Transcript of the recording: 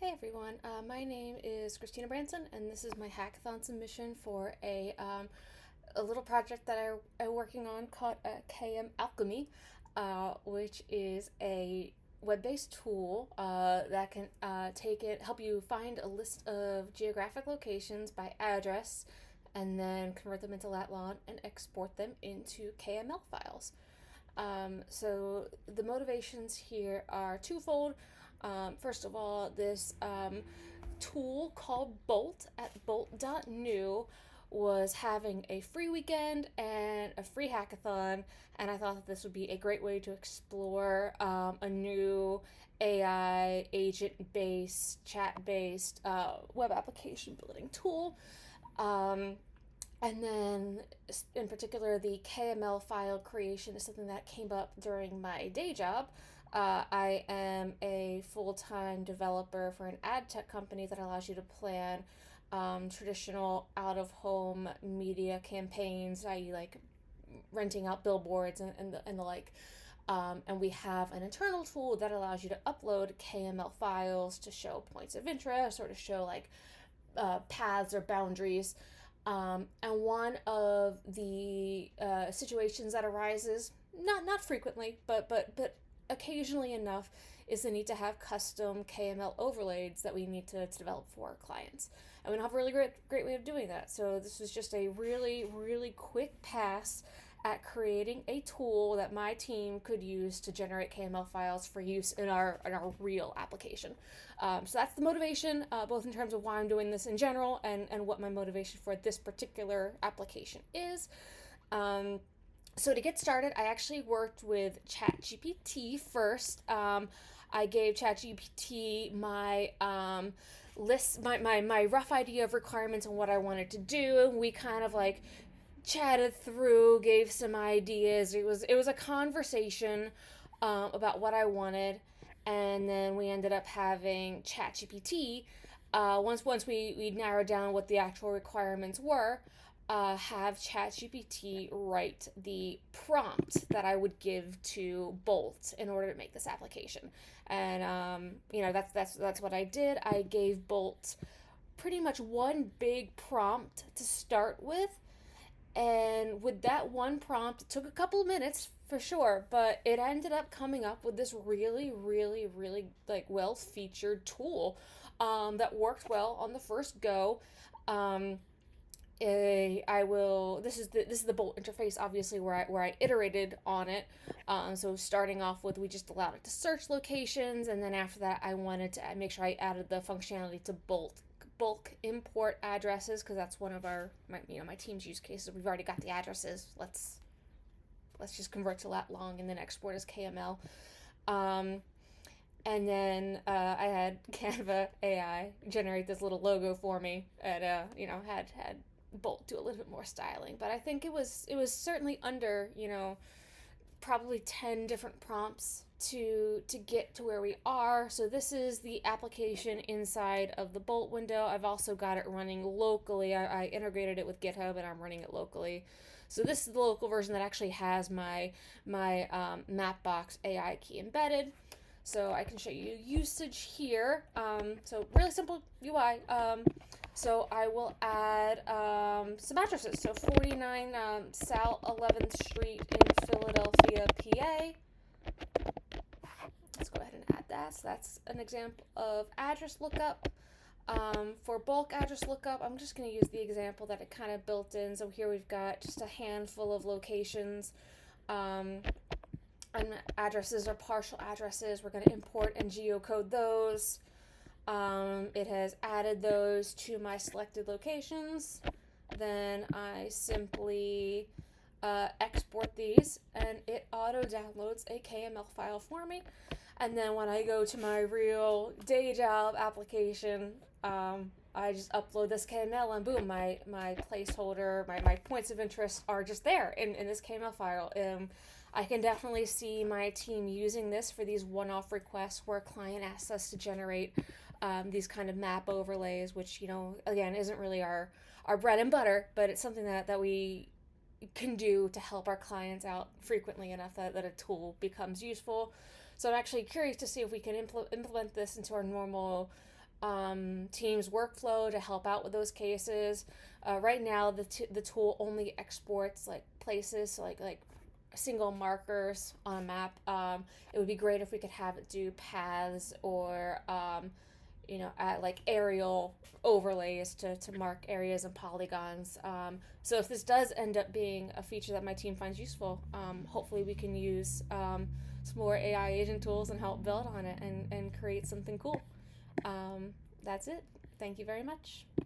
Hey everyone, my name is Christina Branson, and this is my hackathon submission for a little project that I'm working on called KMLchemy, which is a web-based tool that can help you find a list of geographic locations by address, and then convert them into lat/long and export them into KML files. So the motivations here are twofold. First of all, this tool called Bolt at bolt.new was having a free weekend and a free hackathon, and I thought that this would be a great way to explore a new AI agent-based, chat-based web application building tool. And then, in particular, the KML file creation is something that came up during my day job. I am a full-time developer for an ad tech company that allows you to plan traditional out-of-home media campaigns, i.e., like renting out billboards and the like. And we have an internal tool that allows you to upload KML files to show points of interest or to show like paths or boundaries. And one of the situations that arises, not frequently, but occasionally enough, is the need to have custom KML overlays that we need to develop for our clients. And we don't have a really great way of doing that. So this was just a really quick pass at creating a tool that my team could use to generate KML files for use in our real application. So that's the motivation, both in terms of why I'm doing this in general and what my motivation for this particular application is. So to get started, I actually worked with ChatGPT first. I gave ChatGPT my list, my rough idea of requirements and what I wanted to do. We kind of like chatted through, gave some ideas. It was a conversation about what I wanted, and then we ended up having ChatGPT. Once we narrowed down what the actual requirements were, have ChatGPT write the prompt that I would give to Bolt in order to make this application. And that's what I did. I gave Bolt pretty much one big prompt to start with, and with that one prompt, it took a couple of minutes for sure, but it ended up coming up with this really like well featured tool that worked well on the first go. This is the Bolt interface, obviously, where I iterated on it. So starting off with, we just allowed it to search locations, and then after that I wanted to make sure I added the functionality to bulk import addresses, because that's one of my team's use cases. We've already got the addresses. Let's just convert to lat/long and then export as KML. And then I had Canva AI generate this little logo for me, and had Bolt do a little bit more styling. But I think it was certainly under probably 10 different prompts to get to where we are. So this is the application inside of the Bolt window. I've also got it running locally. I integrated it with GitHub, and I'm running it locally. So this is the local version that actually has my Mapbox AI key embedded. So I can show you usage here. So really simple UI. So I will add some addresses. So 49 South 11th Street in Philadelphia, PA. Let's go ahead and add that. So that's an example of address lookup. For bulk address lookup, I'm just going to use the example that it kind of built in. So here we've got just a handful of locations. And addresses are partial addresses. We're going to import and geocode those. It has added those to my selected locations. Then I simply export these, and it auto downloads a KML file for me. And then when I go to my real day job application, I just upload this KML, and boom, my placeholder, my points of interest are just there in this KML file. I can definitely see my team using this for these one-off requests where a client asks us to generate these kind of map overlays, which, again, isn't really our bread and butter, but it's something that we can do to help our clients out frequently enough that a tool becomes useful. So I'm actually curious to see if we can implement this into our normal team's workflow to help out with those cases. Right now, the tool only exports like places, so like single markers on a map. It would be great if we could have it do paths or like aerial overlays to mark areas and polygons. So if this does end up being a feature that my team finds useful, hopefully we can use some more AI agent tools and help build on it and create something cool. That's it. Thank you very much.